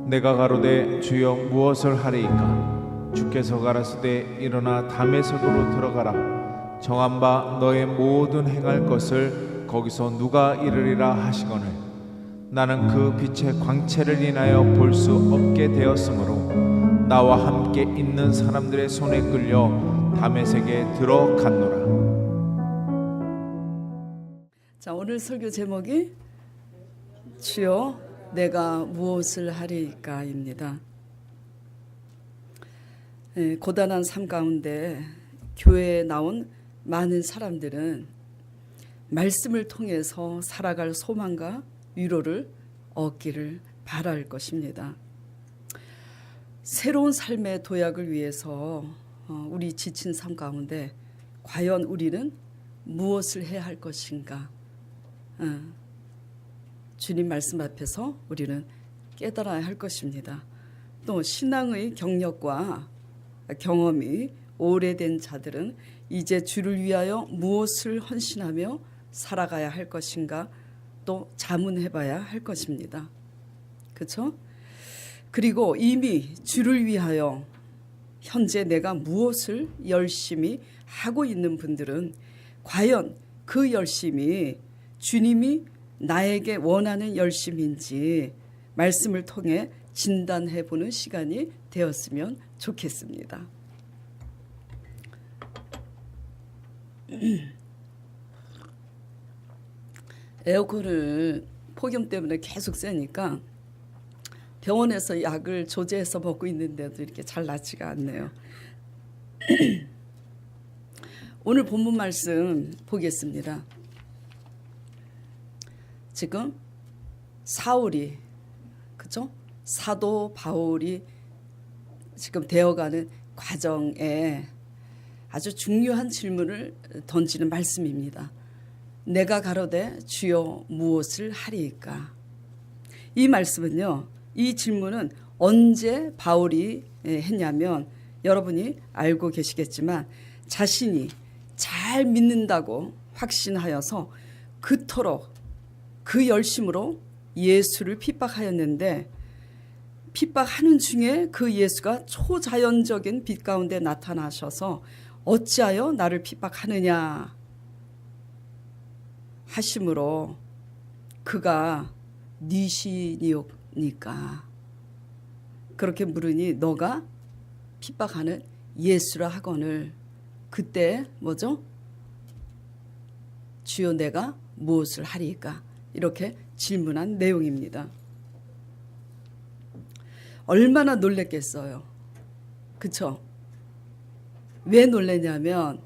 내가 가로되 주여 무엇을 하리이까? 주께서 가라사대 일어나 다메섹으로 들어가라. 정한 바 너의 모든 행할 것을 거기서 누가 이르리라 하시거늘 나는 그 빛의 광채를 인하여 볼 수 없게 되었으므로 나와 함께 있는 사람들의 손에 끌려 다메섹에 들어갔노라. 자, 오늘 설교 제목이 주여 내가 무엇을 하리이까입니다. 고단한 삶 가운데 교회에 나온 많은 사람들은 말씀을 통해서 살아갈 소망과 위로를 얻기를 바랄 것입니다. 새로운 삶의 도약을 위해서 우리 지친 삶 가운데 과연 우리는 무엇을 해야 할 것인가? 주님 말씀 앞에서 우리는 깨달아야 할 것입니다. 또 신앙의 경력과 경험이 오래된 자들은 이제 주를 위하여 무엇을 헌신하며 살아가야 할 것인가 또 자문해봐야 할 것입니다. 그렇죠? 그리고 이미 주를 위하여 현재 내가 무엇을 열심히 하고 있는 분들은 과연 그 열심이 주님이 나에게 원하는 열심인지 말씀을 통해 진단해보는 시간이 되었으면 좋겠습니다. 에어컨을 폭염 때문에 계속 쐬니까 병원에서 약을 조제해서 먹고 있는데도 이렇게 잘 낫지가 않네요. 오늘 본문 말씀 보겠습니다. 지금 사울이, 그죠? 사도 바울이 지금 되어가는 과정에 아주 중요한 질문을 던지는 말씀입니다. 내가 가로되 주여 무엇을 하리이까? 이 말씀은요, 이 질문은 언제 바울이 했냐면 여러분이 알고 계시겠지만 자신이 잘 믿는다고 확신하여서 그토록 그 열심으로 예수를 핍박하였는데 핍박하는 중에 그 예수가 초자연적인 빛 가운데 나타나셔서 어찌하여 나를 핍박하느냐 하심으로 그가 네 신이옵니까? 그렇게 물으니 너가 핍박하는 예수라 하거늘 그때 뭐죠? 주여 내가 무엇을 하리이까? 이렇게 질문한 내용입니다. 얼마나 놀랬겠어요. 그쵸? 왜 놀랬냐면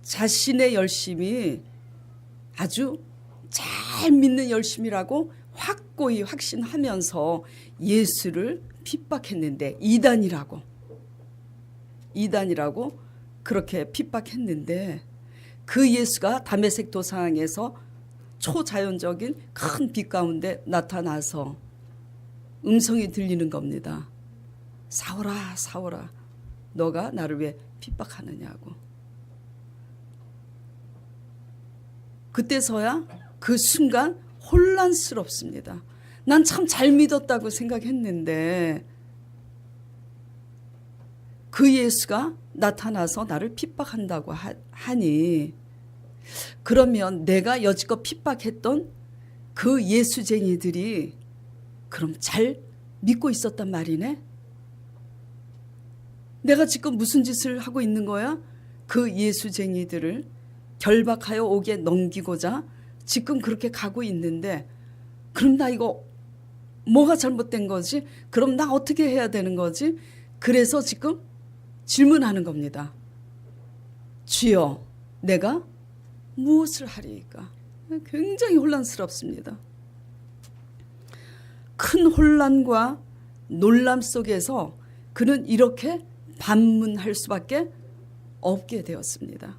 자신의 열심이 아주 잘 믿는 열심이라고 확고히 확신하면서 예수를 핍박했는데 이단이라고 그렇게 핍박했는데 그 예수가 다메섹 도상에서 초자연적인 큰 빛 가운데 나타나서 음성이 들리는 겁니다. 사울아 사울아 너가 나를 왜 핍박하느냐고. 그때서야 그 순간 혼란스럽습니다. 난 참 잘 믿었다고 생각했는데 그 예수가 나타나서 나를 핍박한다고 하니 그러면 내가 여지껏 핍박했던 그 예수쟁이들이 그럼 잘 믿고 있었단 말이네? 내가 지금 무슨 짓을 하고 있는 거야? 그 예수쟁이들을 결박하여 옥에 넘기고자 지금 그렇게 가고 있는데 그럼 나 이거 뭐가 잘못된 거지? 그럼 나 어떻게 해야 되는 거지? 그래서 지금 질문하는 겁니다. 주여 내가 무엇을 하리이까? 굉장히 혼란스럽습니다. 큰 혼란과 놀람 속에서 그는 이렇게 반문할 수밖에 없게 되었습니다.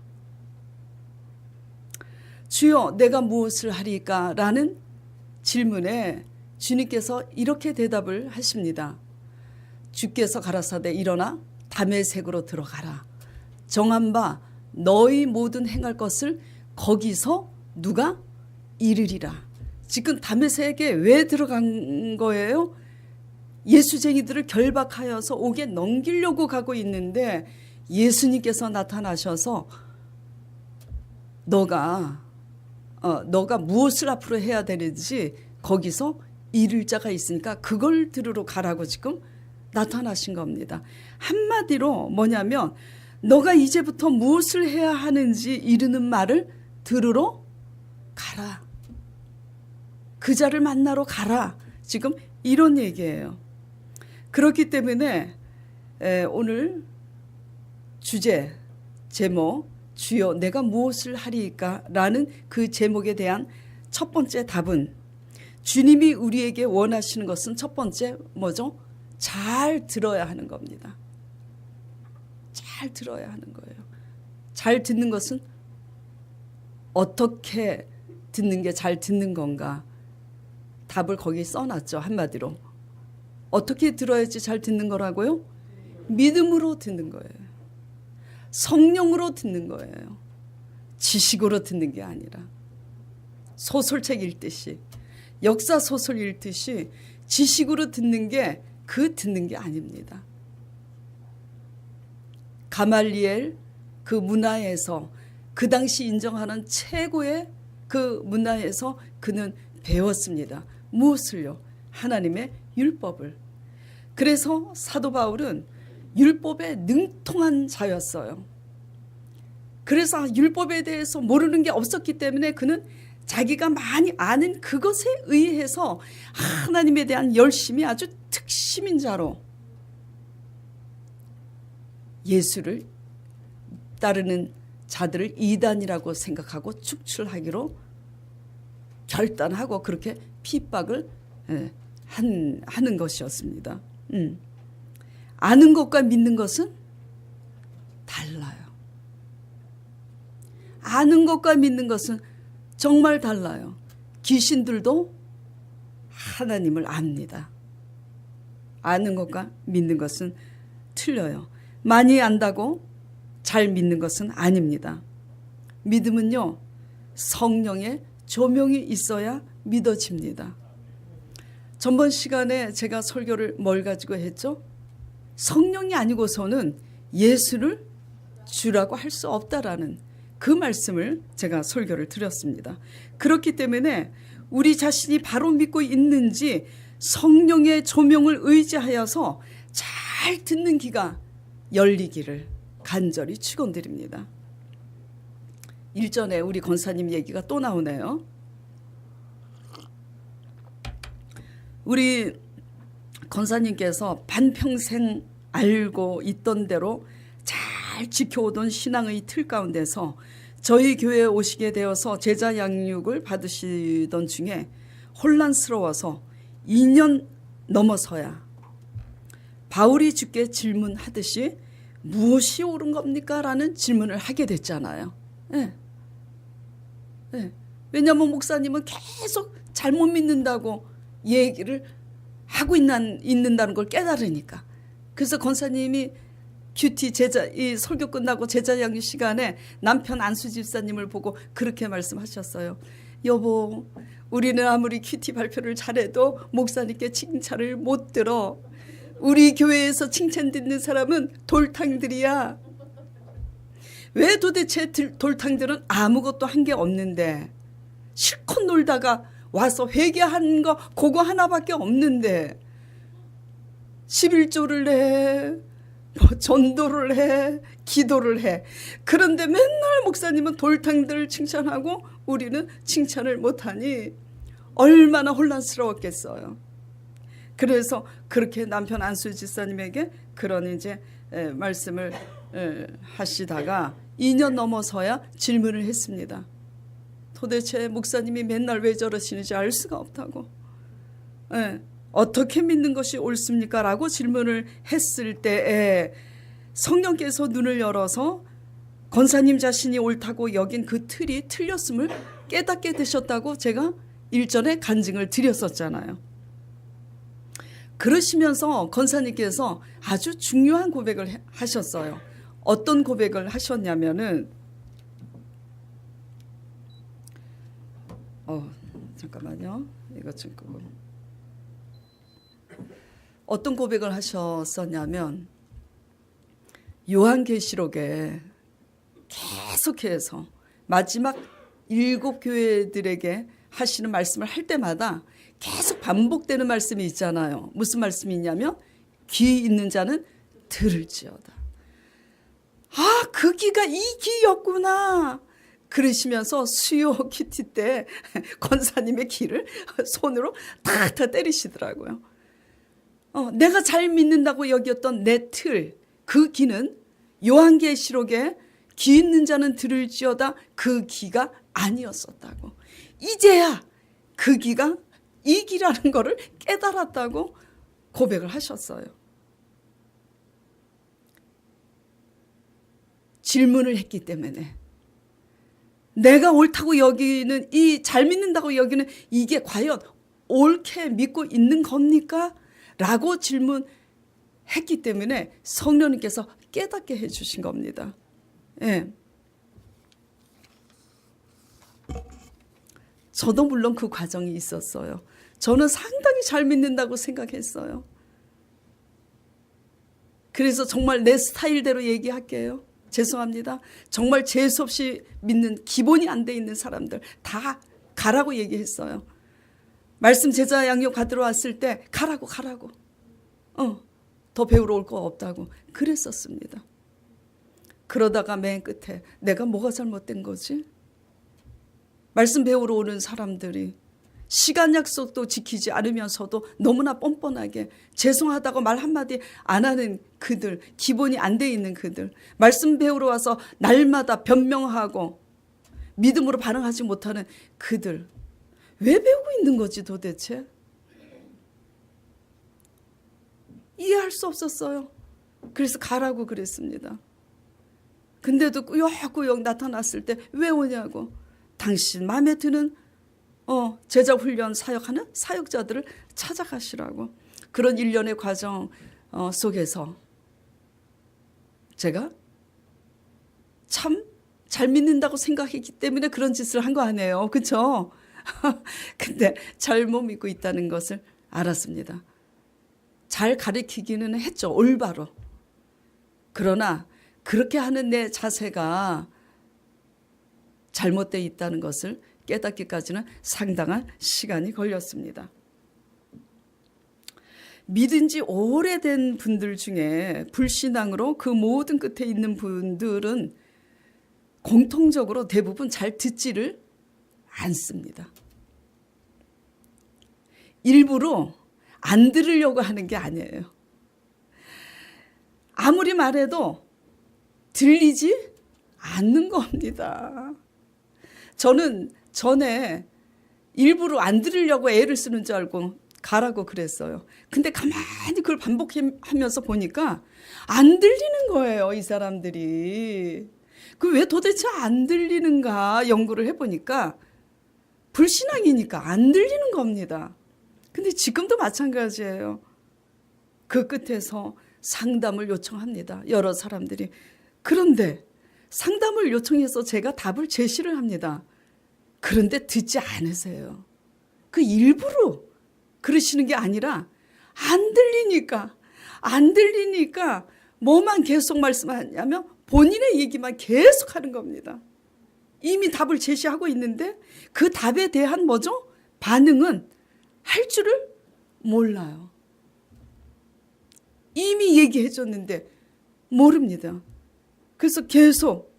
주여 내가 무엇을 하리이까? 라는 질문에 주님께서 이렇게 대답을 하십니다. 주께서 가라사대 일어나 다메섹으로 들어가라. 정한 바 너희 모든 행할 것을 거기서 누가 이르리라. 지금 다메섹에 왜 들어간 거예요? 예수쟁이들을 결박하여서 옥에 넘기려고 가고 있는데 예수님께서 나타나셔서 너가 무엇을 앞으로 해야 되는지 거기서 이를 자가 있으니까 그걸 들으러 가라고 지금 나타나신 겁니다. 한마디로 뭐냐면 너가 이제부터 무엇을 해야 하는지 이르는 말을 들으러 가라. 그 자를 만나러 가라. 지금 이런 얘기예요. 그렇기 때문에 오늘 주제, 제목, 주여 내가 무엇을 하리이까? 라는 그 제목에 대한 첫 번째 답은 주님이 우리에게 원하시는 것은 첫 번째 뭐죠? 잘 들어야 하는 겁니다. 잘 들어야 하는 거예요. 잘 듣는 것은 어떻게 듣는 게 잘 듣는 건가? 답을 거기 써놨죠. 한마디로. 어떻게 들어야지 잘 듣는 거라고요? 믿음으로 듣는 거예요. 성령으로 듣는 거예요. 지식으로 듣는 게 아니라 소설책 읽듯이 역사 소설 읽듯이 지식으로 듣는 게 듣는 게 아닙니다. 가말리엘 그 문화에서 그 당시 인정하는 최고의 그 문화에서 그는 배웠습니다. 무엇을요? 하나님의 율법을. 그래서 사도 바울은 율법에 능통한 자였어요. 그래서 율법에 대해서 모르는 게 없었기 때문에 그는 자기가 많이 아는 그것에 의해서 하나님에 대한 열심이 아주 특심인 자로 예수를 따르는 자들을 이단이라고 생각하고 축출하기로 결단하고 그렇게 핍박을 하는 것이었습니다. 아는 것과 믿는 것은 달라요. 아는 것과 믿는 것은 정말 달라요. 귀신들도 하나님을 압니다. 아는 것과 믿는 것은 틀려요. 많이 안다고 잘 믿는 것은 아닙니다. 믿음은요, 성령의 조명이 있어야 믿어집니다. 전번 시간에 제가 설교를 뭘 가지고 했죠? 성령이 아니고서는 예수를 주라고 할 수 없다라는 그 말씀을 제가 설교를 드렸습니다. 그렇기 때문에 우리 자신이 바로 믿고 있는지 성령의 조명을 의지하여서 잘 듣는 귀가 열리기를 간절히 축원드립니다. 일전에 우리 권사님 얘기가 또 나오네요. 우리 권사님께서 반평생 알고 있던 대로 잘 지켜오던 신앙의 틀 가운데서 저희 교회에 오시게 되어서 제자 양육을 받으시던 중에 혼란스러워서 2년 넘어서야 바울이 주께 질문하듯이 무엇이 옳은 겁니까? 라는 질문을 하게 됐잖아요. 네. 네. 왜냐하면 목사님은 계속 잘못 믿는다고 얘기를 하고 있는다는 걸 깨달으니까. 그래서 권사님이 큐티 이 설교 끝나고 제자 양육 시간에 남편 안수 집사님을 보고 그렇게 말씀하셨어요. 여보, 우리는 아무리 큐티 발표를 잘해도 목사님께 칭찬을 못 들어. 우리 교회에서 칭찬 듣는 사람은 돌탕들이야. 왜 도대체 돌탕들은 아무것도 한 게 없는데 실컷 놀다가 와서 회개한 거 그거 하나밖에 없는데 11조를 해, 전도를 해, 기도를 해. 그런데 맨날 목사님은 돌탕들을 칭찬하고 우리는 칭찬을 못하니 얼마나 혼란스러웠겠어요. 그래서 그렇게 남편 안수 집사님에게 그런 이제 말씀을 하시다가 2년 넘어서야 질문을 했습니다. 도대체 목사님이 맨날 왜 저러시는지 알 수가 없다고. 어떻게 믿는 것이 옳습니까? 라고 질문을 했을 때에 성령께서 눈을 열어서 권사님 자신이 옳다고 여긴 그 틀이 틀렸음을 깨닫게 되셨다고 제가 일전에 간증을 드렸었잖아요. 그러시면서 권사님께서 아주 중요한 고백을 하셨어요. 어떤 고백을 하셨냐면은 잠깐만요. 이거 좀 끄고. 어떤 고백을 하셨었냐면 요한계시록에 계속해서 마지막 7교회들에게 하시는 말씀을 할 때마다 계속 반복되는 말씀이 있잖아요. 무슨 말씀이 있냐면 귀 있는 자는 들을지어다. 아, 그 귀가 이 귀였구나. 그러시면서 수요 큐티 때 권사님의 귀를 손으로 탁탁 때리시더라고요. 내가 잘 믿는다고 여겼던 내 틀, 그 귀는 요한계시록에 귀 있는 자는 들을지어다 그 귀가 아니었었다고. 이제야 그 귀가 이 귀라는 거를 깨달았다고 고백을 하셨어요. 질문을 했기 때문에 내가 옳다고 여기는 이 잘 믿는다고 여기는 이게 과연 옳게 믿고 있는 겁니까? 라고 질문했기 때문에 성령님께서 깨닫게 해주신 겁니다. 예. 저도 물론 그 과정이 있었어요. 저는 상당히 잘 믿는다고 생각했어요. 그래서 정말 내 스타일대로 얘기할게요. 죄송합니다. 정말 재수없이 믿는 기본이 안 돼 있는 사람들 다 가라고 얘기했어요. 말씀 제자 양육 받으러 왔을 때 가라고. 더 배우러 올 거 없다고 그랬었습니다. 그러다가 맨 끝에 내가 뭐가 잘못된 거지? 말씀 배우러 오는 사람들이 시간 약속도 지키지 않으면서도 너무나 뻔뻔하게 죄송하다고 말 한마디 안 하는 그들, 기본이 안 돼 있는 그들, 말씀 배우러 와서 날마다 변명하고 믿음으로 반응하지 못하는 그들, 왜 배우고 있는 거지 도대체? 이해할 수 없었어요. 그래서 가라고 그랬습니다. 근데도 꾸역꾸역 나타났을 때 왜 오냐고. 당신 마음에 드는 제자 훈련 사역하는 사역자들을 찾아가시라고. 그런 일련의 과정 속에서 제가 참 잘 믿는다고 생각했기 때문에 그런 짓을 한 거 아니에요. 그렇죠? 근데 잘못 믿고 있다는 것을 알았습니다. 잘 가르치기는 했죠. 올바로. 그러나 그렇게 하는 내 자세가 잘못되어 있다는 것을 깨닫기까지는 상당한 시간이 걸렸습니다. 믿은 지 오래된 분들 중에 불신앙으로 그 모든 끝에 있는 분들은 공통적으로 대부분 잘 듣지를 않습니다. 일부러 안 들으려고 하는 게 아니에요. 아무리 말해도 들리지 않는 겁니다. 저는 전에 일부러 안 들으려고 애를 쓰는 줄 알고 가라고 그랬어요. 근데 가만히 그걸 반복하면서 보니까 안 들리는 거예요, 이 사람들이. 그 왜 도대체 안 들리는가 연구를 해보니까 불신앙이니까 안 들리는 겁니다. 근데 지금도 마찬가지예요. 그 끝에서 상담을 요청합니다. 여러 사람들이. 그런데 상담을 요청해서 제가 답을 제시를 합니다. 그런데 듣지 않으세요. 그 일부러 그러시는 게 아니라 안 들리니까 뭐만 계속 말씀하냐면 본인의 얘기만 계속 하는 겁니다. 이미 답을 제시하고 있는데 그 답에 대한 뭐죠? 반응은 할 줄을 몰라요. 이미 얘기해 줬는데 모릅니다. 그래서 계속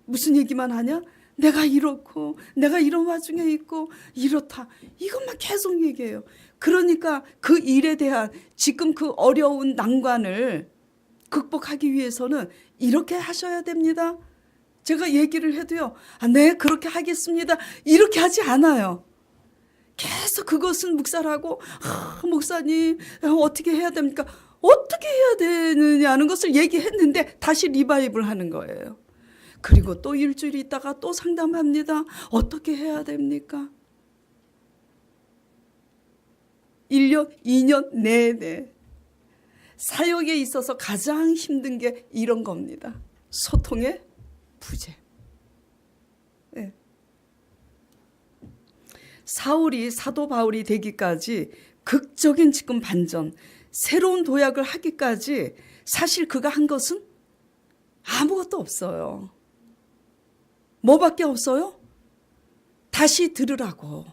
무슨 얘기만 하냐? 내가 이렇고 내가 이런 와중에 있고 이렇다. 이것만 계속 얘기해요. 그러니까 그 일에 대한 지금 그 어려운 난관을 극복하기 위해서는 이렇게 하셔야 됩니다. 제가 얘기를 해도요. 네, 그렇게 하겠습니다. 이렇게 하지 않아요. 계속 그것은 묵살하고 목사님 어떻게 해야 됩니까? 어떻게 해야 되느냐는 것을 얘기했는데 다시 리바이벌 하는 거예요. 그리고 또 일주일 있다가 또 상담합니다. 어떻게 해야 됩니까? 1년, 2년 내내 사역에 있어서 가장 힘든 게 이런 겁니다. 소통의 부재. 네. 사도 바울이 되기까지 극적인 지금 반전, 새로운 도약을 하기까지 사실 그가 한 것은 아무것도 없어요. 뭐밖에 없어요? 다시 들으라고.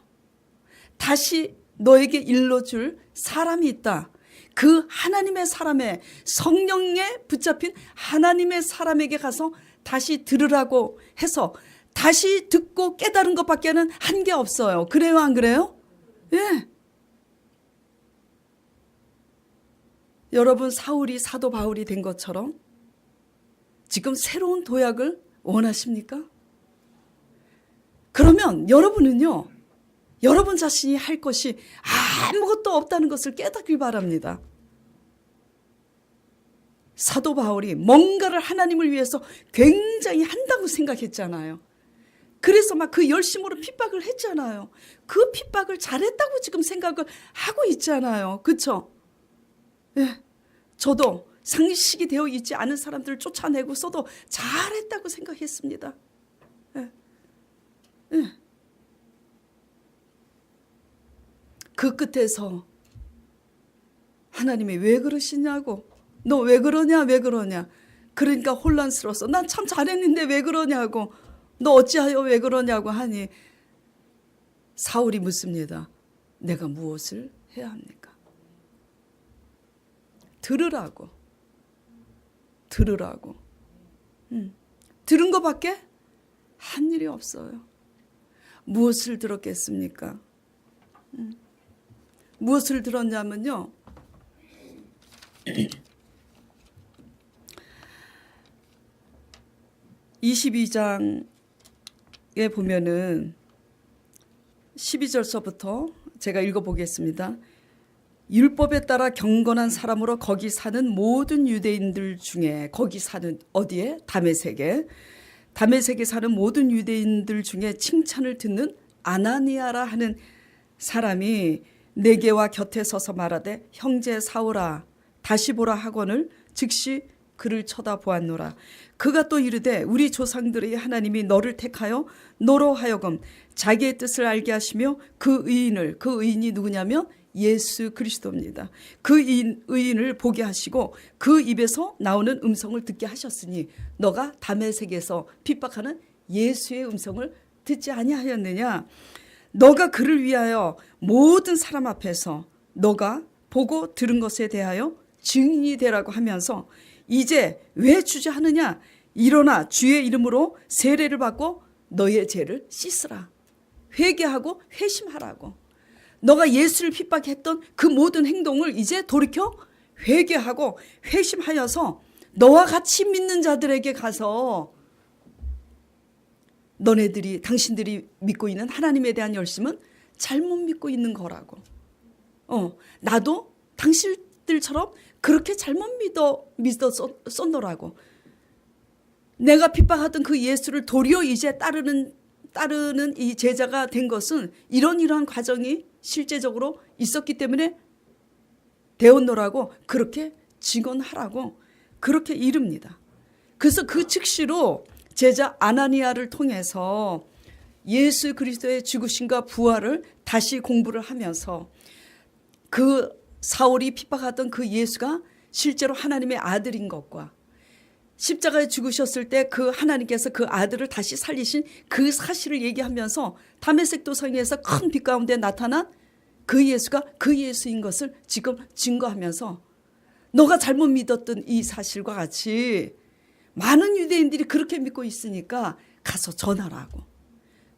다시 너에게 일러줄 사람이 있다. 그 하나님의 사람의, 성령에 붙잡힌 하나님의 사람에게 가서 다시 들으라고 해서 다시 듣고 깨달은 것밖에는 한 게 없어요. 그래요, 안 그래요? 예. 여러분, 사울이 사도 바울이 된 것처럼 지금 새로운 도약을 원하십니까? 그러면 여러분은요, 여러분 자신이 할 것이 아무것도 없다는 것을 깨닫길 바랍니다. 사도 바울이 뭔가를 하나님을 위해서 굉장히 한다고 생각했잖아요. 그래서 막 그 열심으로 핍박을 했잖아요. 그 핍박을 잘했다고 지금 생각을 하고 있잖아요. 그렇죠? 예, 저도 상식이 되어 있지 않은 사람들을 쫓아내고 써도 잘했다고 생각했습니다. 예. 예. 그 끝에서 하나님이 왜 그러시냐고, 너 왜 그러냐, 왜 그러냐. 그러니까 혼란스러워서 난 참 잘했는데 왜 그러냐고, 너 어찌하여 왜 그러냐고 하니 사울이 묻습니다. 내가 무엇을 해야 합니까? 들으라고. 들은 것밖에 한 일이 없어요. 무엇을 들었겠습니까? 무엇을 들었냐면요, 22장에 보면은 12절서부터 제가 읽어보겠습니다. 율법에 따라 경건한 사람으로 거기 사는 모든 유대인들 중에, 거기 사는 어디에? 다메섹에 사는 모든 유대인들 중에 칭찬을 듣는 아나니아라 하는 사람이 내게와 곁에 서서 말하되 형제 사울아 다시 보라 하거늘 즉시 그를 쳐다보았노라. 그가 또 이르되 우리 조상들의 하나님이 너를 택하여 너로 하여금 자기의 뜻을 알게 하시며 그 의인이 누구냐면 예수 그리스도입니다. 그 의인을 보게 하시고 그 입에서 나오는 음성을 듣게 하셨으니 너가 다메섹에서 핍박하는 예수의 음성을 듣지 아니하였느냐. 너가 그를 위하여 모든 사람 앞에서 너가 보고 들은 것에 대하여 증인이 되라고 하면서 이제 왜 주저하느냐. 일어나 주의 이름으로 세례를 받고 너의 죄를 씻으라. 회개하고 회심하라고. 너가 예수를 핍박했던 그 모든 행동을 이제 돌이켜 회개하고 회심하여서 너와 같이 믿는 자들에게 가서 너네들이, 당신들이 믿고 있는 하나님에 대한 열심은 잘못 믿고 있는 거라고. 나도 당신들처럼 그렇게 잘못 믿었었노라고. 내가 핍박하던 그 예수를 도리어 이제 따르는 이 제자가 된 것은 이러한 과정이 실제적으로 있었기 때문에 되었노라고 그렇게 증언하라고 그렇게 이릅니다. 그래서 그 즉시로 제자 아나니아를 통해서 예수 그리스도의 죽으심과 부활을 다시 공부를 하면서 그 사울이 핍박하던 그 예수가 실제로 하나님의 아들인 것과 십자가에 죽으셨을 때 그 하나님께서 그 아들을 다시 살리신 그 사실을 얘기하면서 다메섹 도성에서 큰 빛 가운데 나타난 그 예수가 그 예수인 것을 지금 증거하면서 너가 잘못 믿었던 이 사실과 같이 많은 유대인들이 그렇게 믿고 있으니까 가서 전하라고.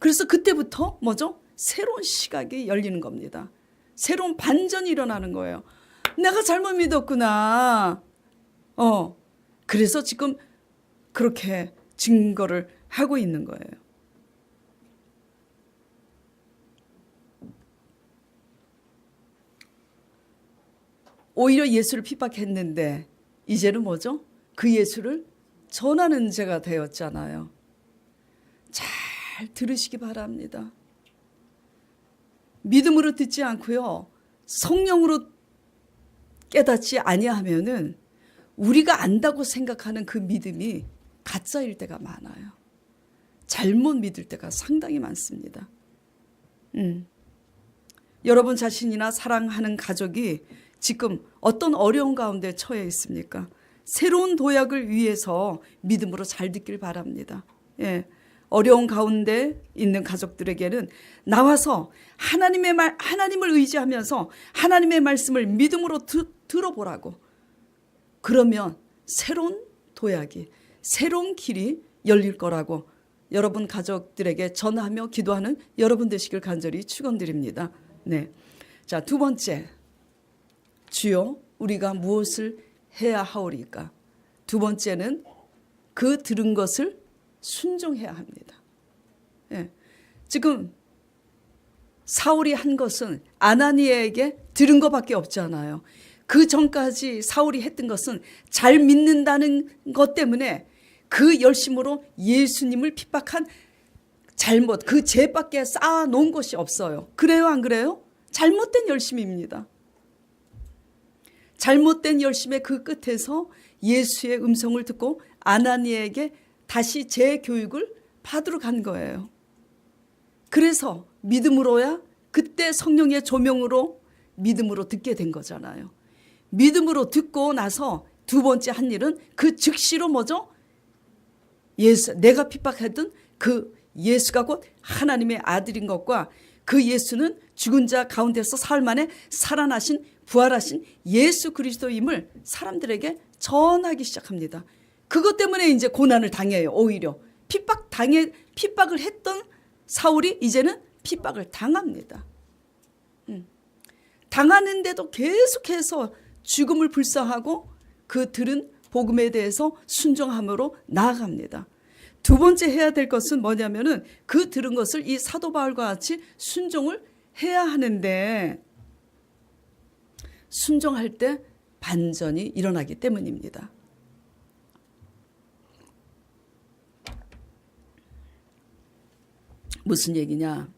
그래서 그때부터 뭐죠? 새로운 시각이 열리는 겁니다. 새로운 반전이 일어나는 거예요. 내가 잘못 믿었구나. 그래서 지금 그렇게 증거를 하고 있는 거예요. 오히려 예수를 핍박했는데 이제는 뭐죠? 그 예수를 전하는 자가 되었잖아요. 잘 들으시기 바랍니다. 믿음으로 듣지 않고요, 성령으로 깨닫지 아니하면은 우리가 안다고 생각하는 그 믿음이 가짜일 때가 많아요. 잘못 믿을 때가 상당히 많습니다. 여러분 자신이나 사랑하는 가족이 지금 어떤 어려운 가운데 처해 있습니까? 새로운 도약을 위해서 믿음으로 잘 듣길 바랍니다. 예. 어려운 가운데 있는 가족들에게는 나와서 하나님을 의지하면서 하나님의 말씀을 믿음으로 들어보라고. 그러면 새로운 도약이, 새로운 길이 열릴 거라고 여러분 가족들에게 전하며 기도하는 여러분 되시길 간절히 축원드립니다. 네. 자, 두 번째. 주여, 우리가 무엇을 해야 하오리까? 두 번째는 그 들은 것을 순종해야 합니다. 예. 지금 사울이 한 것은 아나니에게 들은 것밖에 없잖아요. 그 전까지 사울이 했던 것은 잘 믿는다는 것 때문에 그 열심으로 예수님을 핍박한 잘못, 그 죄밖에 쌓아놓은 것이 없어요. 그래요, 안 그래요? 잘못된 열심입니다. 잘못된 열심의 그 끝에서 예수의 음성을 듣고 아나니에게 다시 재교육을 받으러 간 거예요. 그래서 믿음으로야 그때 성령의 조명으로 믿음으로 듣게 된 거잖아요. 믿음으로 듣고 나서 두 번째 한 일은 그 즉시로 뭐죠? 예수, 내가 핍박했던 그 예수가 곧 하나님의 아들인 것과 그 예수는 죽은 자 가운데서 사흘 만에 살아나신 부활하신 예수 그리스도임을 사람들에게 전하기 시작합니다. 그것 때문에 이제 고난을 당해요. 오히려 핍박을 했던 사울이 이제는 핍박을 당합니다. 당하는데도 계속해서 죽음을 불사하고 그 들은 복음에 대해서 순종함으로 나아갑니다. 두 번째 해야 될 것은 뭐냐면은 그 들은 것을 이 사도 바울과 같이 순종을 해야 하는데 순종할 때 반전이 일어나기 때문입니다. 무슨 얘기냐?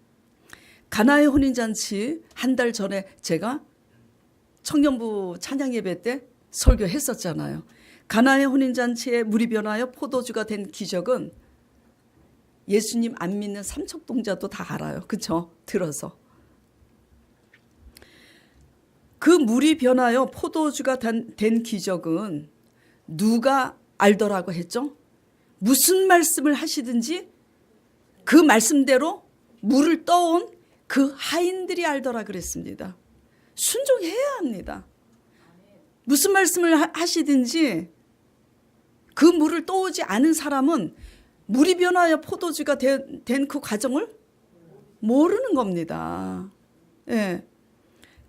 가나의 혼인잔치 한 달 전에 제가 청년부 찬양예배 때 설교했었잖아요. 가나의 혼인잔치에 물이 변하여 포도주가 된 기적은 예수님 안 믿는 삼척동자도 다 알아요. 그렇죠? 들어서. 그 물이 변하여 포도주가 된 기적은 누가 알더라고 했죠? 무슨 말씀을 하시든지 그 말씀대로 물을 떠온 그 하인들이 알더라 그랬습니다. 순종해야 합니다. 무슨 말씀을 하시든지 그 물을 떠오지 않은 사람은 물이 변하여 포도주가 된 그 과정을 모르는 겁니다. 예.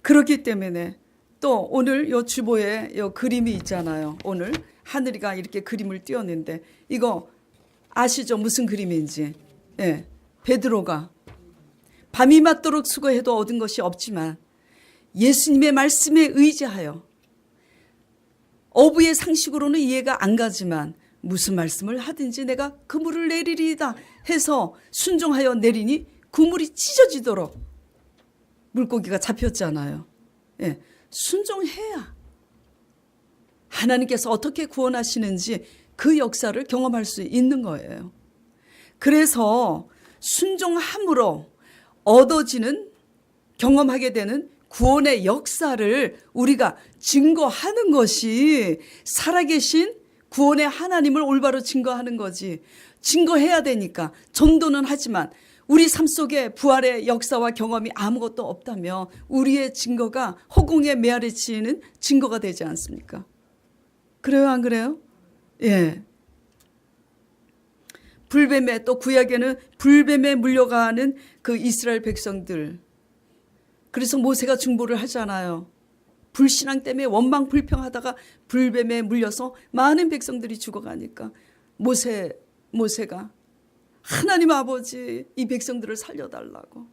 그렇기 때문에 또 오늘 요 주보에 요 그림이 있잖아요. 오늘 하늘이가 이렇게 그림을 띄웠는데 이거 아시죠? 무슨 그림인지. 예. 베드로가 밤이 맞도록 수고해도 얻은 것이 없지만 예수님의 말씀에 의지하여 어부의 상식으로는 이해가 안 가지만 무슨 말씀을 하든지 내가 그 물을 내리리이다 해서 순종하여 내리니 그 물이 찢어지도록 물고기가 잡혔잖아요. 예, 순종해야 하나님께서 어떻게 구원하시는지 그 역사를 경험할 수 있는 거예요. 그래서 순종함으로 얻어지는 경험하게 되는 구원의 역사를 우리가 증거하는 것이 살아계신 구원의 하나님을 올바로 증거하는 거지. 증거해야 되니까 전도는 하지만 우리 삶 속에 부활의 역사와 경험이 아무것도 없다면 우리의 증거가 허공에 메아리치는 증거가 되지 않습니까? 그래요, 안 그래요? 예. 불뱀에 또 구약에는 불뱀에 물려가는 그 이스라엘 백성들. 그래서 모세가 중보를 하잖아요. 불신앙 때문에 원망 불평하다가 불뱀에 물려서 많은 백성들이 죽어가니까 모세가 하나님 아버지 이 백성들을 살려달라고.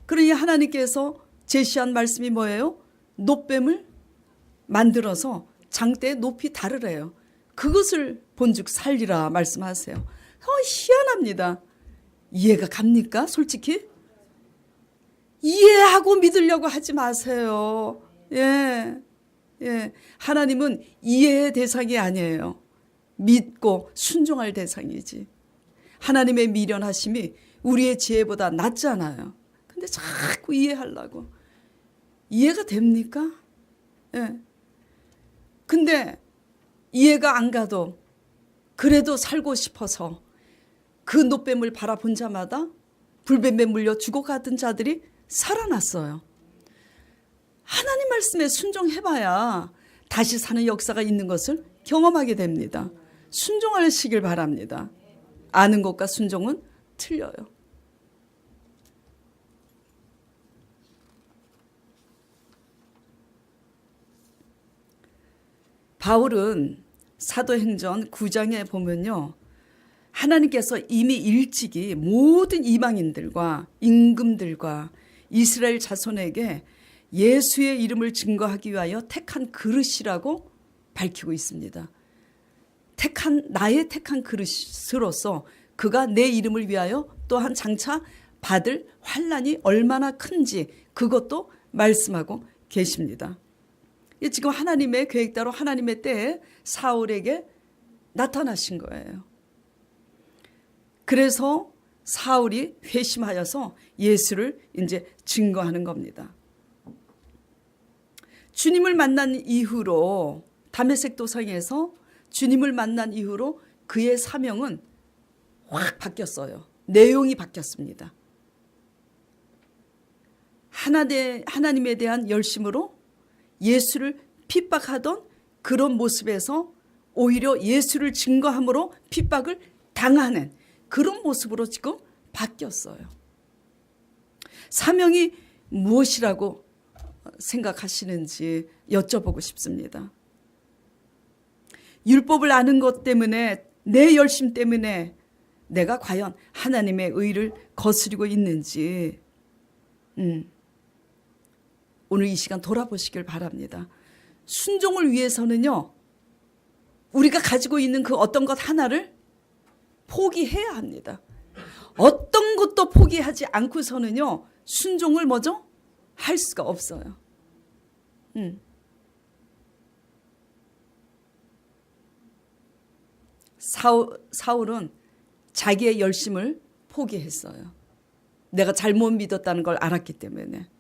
그러니 하나님께서 제시한 말씀이 뭐예요? 놋뱀을 만들어서 장대에 높이 다르래요. 그것을 본즉 살리라 말씀하세요. 희한합니다. 이해가 갑니까? 솔직히? 이해하고 믿으려고 하지 마세요. 예. 하나님은 이해의 대상이 아니에요. 믿고 순종할 대상이지. 하나님의 미련하심이 우리의 지혜보다 낫잖아요. 근데 자꾸 이해하려고. 이해가 됩니까? 예. 근데 이해가 안 가도 그래도 살고 싶어서 그 노뱀을 바라본 자마다 불뱀에 물려 죽어가던 자들이 살아났어요. 하나님 말씀에 순종해봐야 다시 사는 역사가 있는 것을 경험하게 됩니다. 순종하시길 바랍니다. 아는 것과 순종은 틀려요. 바울은 사도행전 9장에 보면요, 하나님께서 이미 일찍이 모든 이방인들과 임금들과 이스라엘 자손에게 예수의 이름을 증거하기 위하여 택한 그릇이라고 밝히고 있습니다. 나의 택한 그릇으로서 그가 내 이름을 위하여 또한 장차 받을 환난이 얼마나 큰지 그것도 말씀하고 계십니다. 지금 하나님의 계획대로 하나님의 때에 사울에게 나타나신 거예요. 그래서 사울이 회심하여서 예수를 이제 증거하는 겁니다. 주님을 만난 이후로 다메섹 도상에서 주님을 만난 이후로 그의 사명은 확 바뀌었어요. 내용이 바뀌었습니다. 하나님에 대한 열심으로 예수를 핍박하던 그런 모습에서 오히려 예수를 증거함으로 핍박을 당하는 그런 모습으로 지금 바뀌었어요. 사명이 무엇이라고 생각하시는지 여쭤보고 싶습니다. 율법을 아는 것 때문에, 내 열심 때문에 내가 과연 하나님의 의를 거스리고 있는지 오늘 이 시간 돌아보시길 바랍니다. 순종을 위해서는요, 우리가 가지고 있는 그 어떤 것 하나를 포기해야 합니다. 어떤 것도 포기하지 않고서는요, 순종을 뭐죠? 할 수가 없어요. 사울은 자기의 열심을 포기했어요. 내가 잘못 믿었다는 걸 알았기 때문에.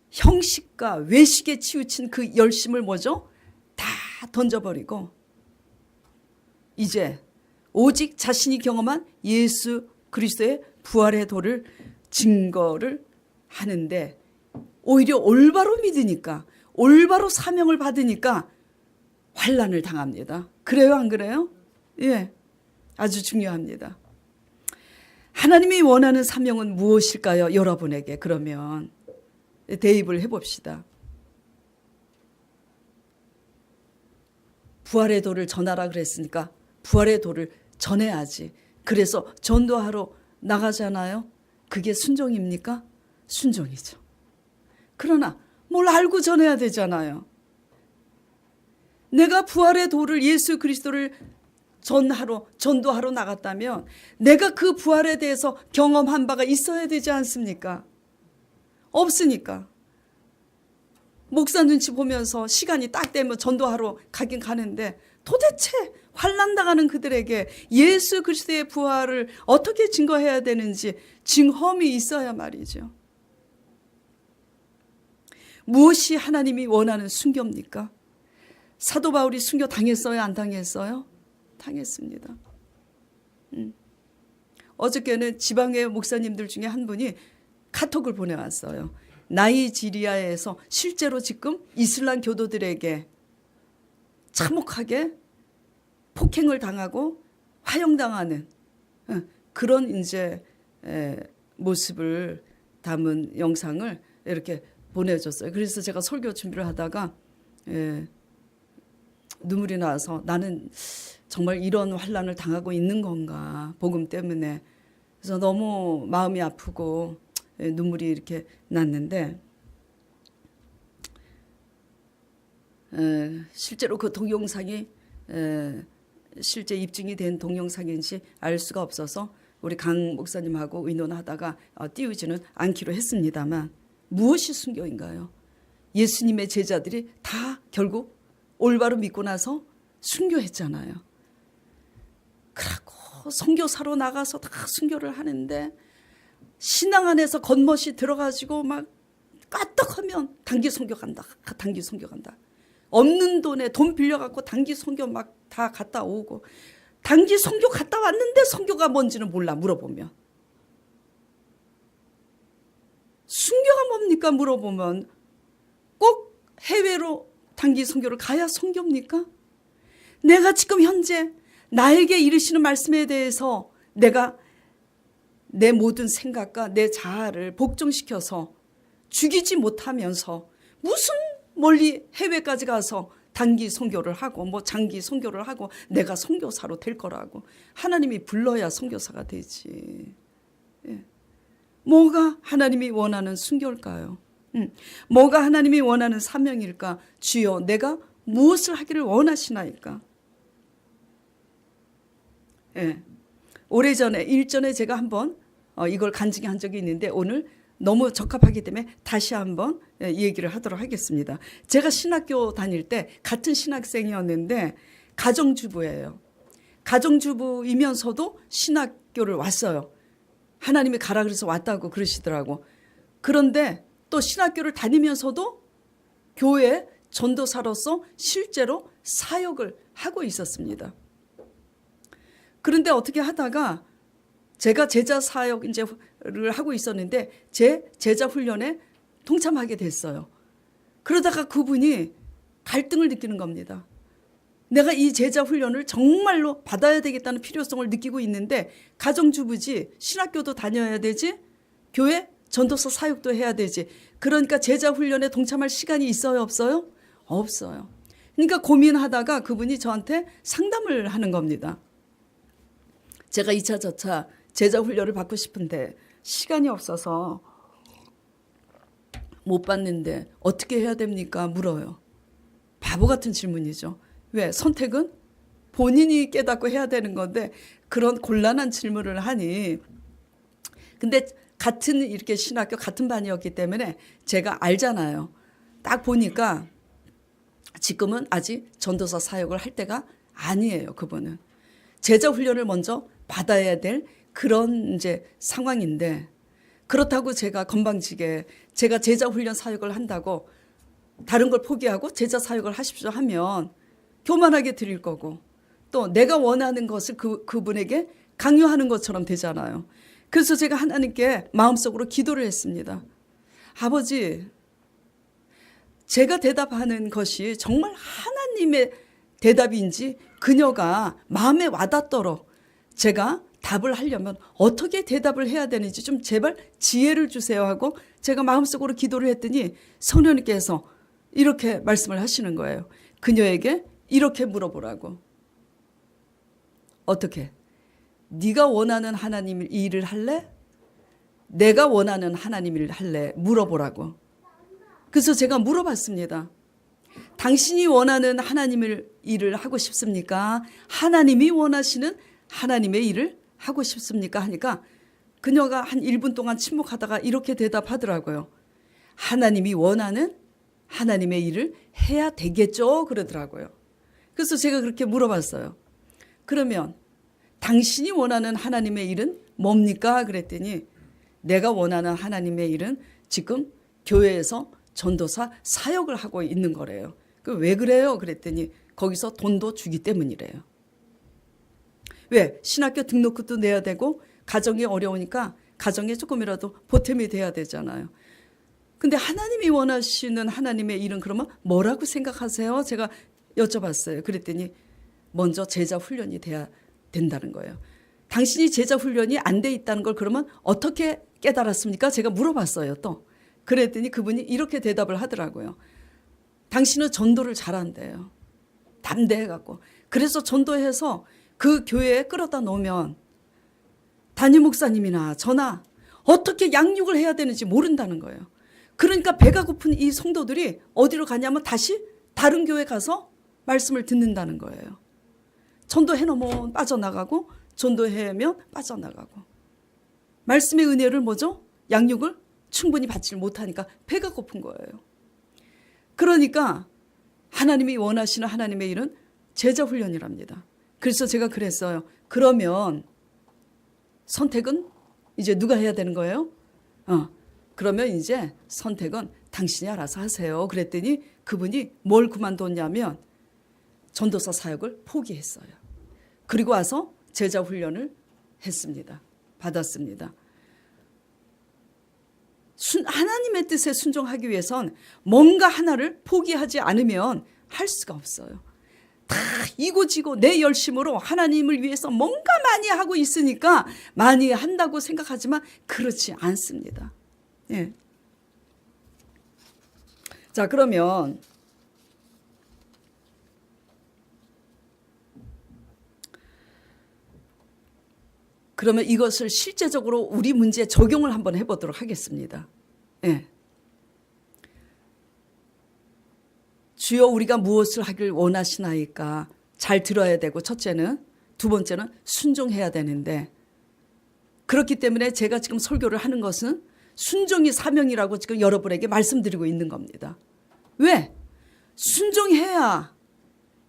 형식과 외식에 치우친 그 열심을 뭐죠? 다 던져버리고 이제 오직 자신이 경험한 예수 그리스도의 부활의 도를 증거를 하는데, 오히려 올바로 믿으니까, 올바로 사명을 받으니까 환난을 당합니다. 그래요, 안 그래요? 예, 아주 중요합니다. 하나님이 원하는 사명은 무엇일까요? 여러분에게. 그러면 대입을 해봅시다. 부활의 도를 전하라 그랬으니까 부활의 도를 전해야지. 그래서 전도하러 나가잖아요. 그게 순종입니까? 순종이죠. 그러나 뭘 알고 전해야 되잖아요. 내가 부활의 도를, 예수 그리스도를 전도하러 나갔다면 내가 그 부활에 대해서 경험한 바가 있어야 되지 않습니까? 없으니까. 목사 눈치 보면서 시간이 딱 되면 전도하러 가긴 가는데, 도대체 환난 당하는 그들에게 예수 그리스도의 부활을 어떻게 증거해야 되는지 증험이 있어야 말이죠. 무엇이 하나님이 원하는 순교입니까? 사도 바울이 순교 당했어요? 안 당했어요? 당했습니다. 어저께는 지방의 목사님들 중에 한 분이 카톡을 보내왔어요. 나이지리아에서 실제로 지금 이슬람 교도들에게 참혹하게 폭행을 당하고 화형당하는 그런 이제 모습을 담은 영상을 이렇게 보내줬어요. 그래서 제가 설교 준비를 하다가 눈물이 나서, 나는 정말 이런 환난을 당하고 있는 건가, 복음 때문에. 그래서 너무 마음이 아프고 눈물이 이렇게 났는데, 실제로 그 동영상이 실제 입증이 된 동영상인지 알 수가 없어서 우리 강 목사님하고 의논하다가 띄우지는 않기로 했습니다만, 무엇이 순교인가요? 예수님의 제자들이 다 결국 올바로 믿고 나서 순교했잖아요. 그러고 선교사로 나가서 다 순교를 하는데, 신앙 안에서 겉멋이 들어가지고 막 까딱하면 단기 선교 간다. 단기 선교 간다. 없는 돈에 돈 빌려갖고 단기 선교 막 다 갔다 오고, 단기 선교 갔다 왔는데 선교가 뭔지는 몰라 물어보면. 순교가 뭡니까 물어보면 꼭 해외로 단기 선교를 가야 선교입니까? 내가 지금 현재 나에게 이르시는 말씀에 대해서 내가 내 모든 생각과 내 자아를 복종시켜서 죽이지 못하면서 무슨 멀리 해외까지 가서 단기 선교를 하고 뭐 장기 선교를 하고 내가 선교사로 될 거라고. 하나님이 불러야 선교사가 되지. 예. 뭐가 하나님이 원하는 순교일까요? 뭐가 하나님이 원하는 사명일까? 주여, 내가 무엇을 하기를 원하시나이까? 예. 오래전에 일전에 제가 한번 이걸 간증히 한 적이 있는데 오늘 너무 적합하기 때문에 다시 한번 얘기를 하도록 하겠습니다. 제가 신학교 다닐 때 같은 신학생이었는데 가정주부예요. 가정주부이면서도 신학교를 왔어요. 하나님이 가라 그래서 왔다고 그러시더라고. 그런데 또 신학교를 다니면서도 교회 전도사로서 실제로 사역을 하고 있었습니다. 그런데 어떻게 하다가 제가 제자 사역 이제를 하고 있었는데 제 제자 훈련에 동참하게 됐어요. 그러다가 그분이 갈등을 느끼는 겁니다. 내가 이 제자 훈련을 정말로 받아야 되겠다는 필요성을 느끼고 있는데 가정주부지, 신학교도 다녀야 되지, 교회 전도서 사역도 해야 되지. 그러니까 제자 훈련에 동참할 시간이 있어요, 없어요? 없어요. 그러니까 고민하다가 그분이 저한테 상담을 하는 겁니다. 제가 2차 저차 제자 훈련을 받고 싶은데 시간이 없어서 못 받는데 어떻게 해야 됩니까? 물어요. 바보 같은 질문이죠. 왜? 선택은 본인이 깨닫고 해야 되는 건데 그런 곤란한 질문을 하니. 근데 같은 이렇게 신학교 같은 반이었기 때문에 제가 알잖아요. 딱 보니까 지금은 아직 전도사 사역을 할 때가 아니에요. 그분은 제자 훈련을 먼저 받아야 될 그런 이제 상황인데, 그렇다고 제가 건방지게 제가 제자 훈련 사역을 한다고 다른 걸 포기하고 제자 사역을 하십시오 하면 교만하게 드릴 거고 또 내가 원하는 것을 그분에게 강요하는 것처럼 되잖아요. 그래서 제가 하나님께 마음속으로 기도를 했습니다. 아버지, 제가 대답하는 것이 정말 하나님의 대답인지 그녀가 마음에 와닿도록 제가 답을 하려면 어떻게 대답을 해야 되는지 좀 제발 지혜를 주세요 하고 제가 마음속으로 기도를 했더니 성령님께서 이렇게 말씀을 하시는 거예요. 그녀에게 이렇게 물어보라고. 어떻게? 네가 원하는 하나님 일을 할래? 내가 원하는 하나님 일을 할래? 물어보라고. 그래서 제가 물어봤습니다. 당신이 원하는 하나님의 일을 하고 싶습니까? 하나님이 원하시는 하나님의 일을 하고 싶습니까? 하니까 그녀가 한 1분 동안 침묵하다가 이렇게 대답하더라고요. 하나님이 원하는 하나님의 일을 해야 되겠죠? 그러더라고요. 그래서 제가 그렇게 물어봤어요. 그러면 당신이 원하는 하나님의 일은 뭡니까? 그랬더니 내가 원하는 하나님의 일은 지금 교회에서 전도사 사역을 하고 있는 거래요. 왜 그래요? 그랬더니 거기서 돈도 주기 때문이래요. 왜? 신학교 등록금도 내야 되고 가정이 어려우니까 가정에 조금이라도 보탬이 돼야 되잖아요. 근데 하나님이 원하시는 하나님의 일은 그러면 뭐라고 생각하세요? 제가 여쭤봤어요. 그랬더니 먼저 제자 훈련이 돼야 된다는 거예요. 당신이 제자 훈련이 안 돼 있다는 걸 그러면 어떻게 깨달았습니까? 제가 물어봤어요. 또 그랬더니 그분이 이렇게 대답을 하더라고요. 당신은 전도를 잘한대요. 담대해갖고. 그래서 전도해서 그 교회에 끌어다 놓으면 담임 목사님이나 저나 어떻게 양육을 해야 되는지 모른다는 거예요. 그러니까 배가 고픈 이 성도들이 어디로 가냐면 다시 다른 교회 가서 말씀을 듣는다는 거예요. 전도해 놓으면 빠져나가고 전도해면 빠져나가고. 말씀의 은혜를 뭐죠? 양육을 충분히 받지 못하니까 배가 고픈 거예요. 그러니까 하나님이 원하시는 하나님의 일은 제자 훈련이랍니다. 그래서 제가 그랬어요. 그러면 선택은 이제 누가 해야 되는 거예요? 그러면 이제 선택은 당신이 알아서 하세요. 그랬더니 그분이 뭘 그만뒀냐면 전도사 사역을 포기했어요. 그리고 와서 제자 훈련을 했습니다. 받았습니다. 하나님의 뜻에 순종하기 위해선 뭔가 하나를 포기하지 않으면 할 수가 없어요. 다 이고지고 내 열심으로 하나님을 위해서 뭔가 많이 하고 있으니까 많이 한다고 생각하지만 그렇지 않습니다. 예. 자, 그러면 이것을 실제적으로 우리 문제에 적용을 한번 해보도록 하겠습니다. 예. 주여 우리가 무엇을 하길 원하시나이까 잘 들어야 되고 첫째는, 두 번째는 순종해야 되는데, 그렇기 때문에 제가 지금 설교를 하는 것은 순종이 사명이라고 지금 여러분에게 말씀드리고 있는 겁니다. 왜? 순종해야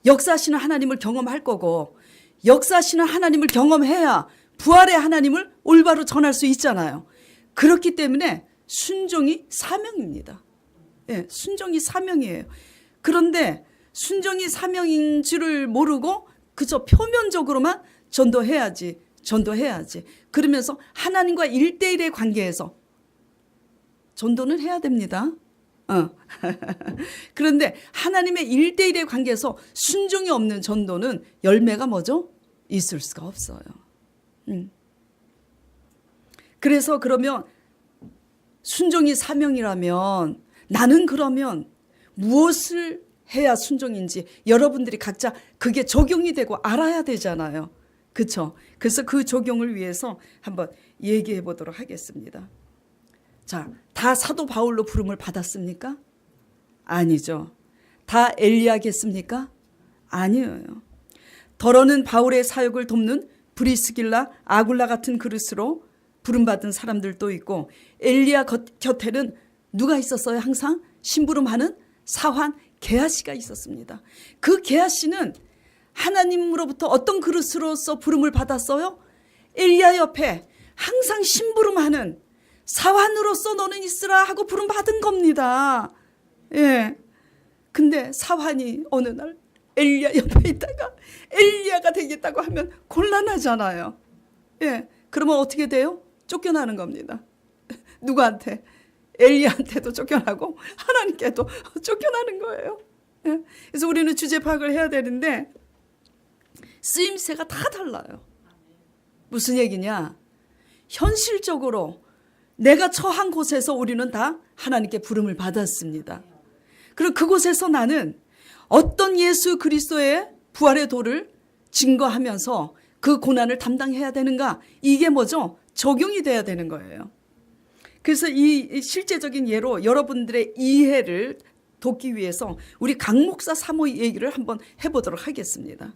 역사하시는 하나님을 경험할 거고, 역사하시는 하나님을 경험해야 부활의 하나님을 올바로 전할 수 있잖아요. 그렇기 때문에 순종이 사명입니다. 예, 순종이 사명이에요. 그런데 순종이 사명인 줄을 모르고 그저 표면적으로만 전도해야지. 그러면서 하나님과 1대1의 관계에서 전도는 해야 됩니다. 그런데 하나님의 1대1의 관계에서 순종이 없는 전도는 열매가 뭐죠? 있을 수가 없어요. 그래서 그러면 순종이 사명이라면 나는 그러면 무엇을 해야 순종인지 여러분들이 각자 그게 적용이 되고 알아야 되잖아요. 그렇죠? 그래서 그 적용을 위해서 한번 얘기해 보도록 하겠습니다. 자, 다 사도 바울로 부름을 받았습니까? 아니죠. 다 엘리야겠습니까? 아니에요. 더러는 바울의 사역을 돕는 브리스길라, 아굴라 같은 그릇으로 부름받은 사람들도 있고, 엘리야 곁에는 누가 있었어요? 항상 심부름하는 사환 게하시가 있었습니다. 그 게하시는 하나님으로부터 어떤 그릇으로서 부름을 받았어요? 엘리야 옆에 항상 심부름하는 사환으로서 너는 있으라 하고 부름 받은 겁니다. 예. 근데 사환이 어느 날 엘리야 옆에 있다가 엘리야가 되겠다고 하면 곤란하잖아요. 예. 그러면 어떻게 돼요? 쫓겨나는 겁니다. 누구한테? 엘리야한테도 쫓겨나고 하나님께도 쫓겨나는 거예요. 예. 그래서 우리는 주제 파악을 해야 되는데 쓰임새가 다 달라요. 무슨 얘기냐? 현실적으로 내가 처한 곳에서 우리는 다 하나님께 부름을 받았습니다. 그리고 그곳에서 나는 어떤 예수 그리스도의 부활의 도를 증거하면서 그 고난을 담당해야 되는가? 이게 뭐죠? 적용이 돼야 되는 거예요. 그래서 이 실제적인 예로 여러분들의 이해를 돕기 위해서 우리 강 목사 사모 얘기를 한번 해보도록 하겠습니다.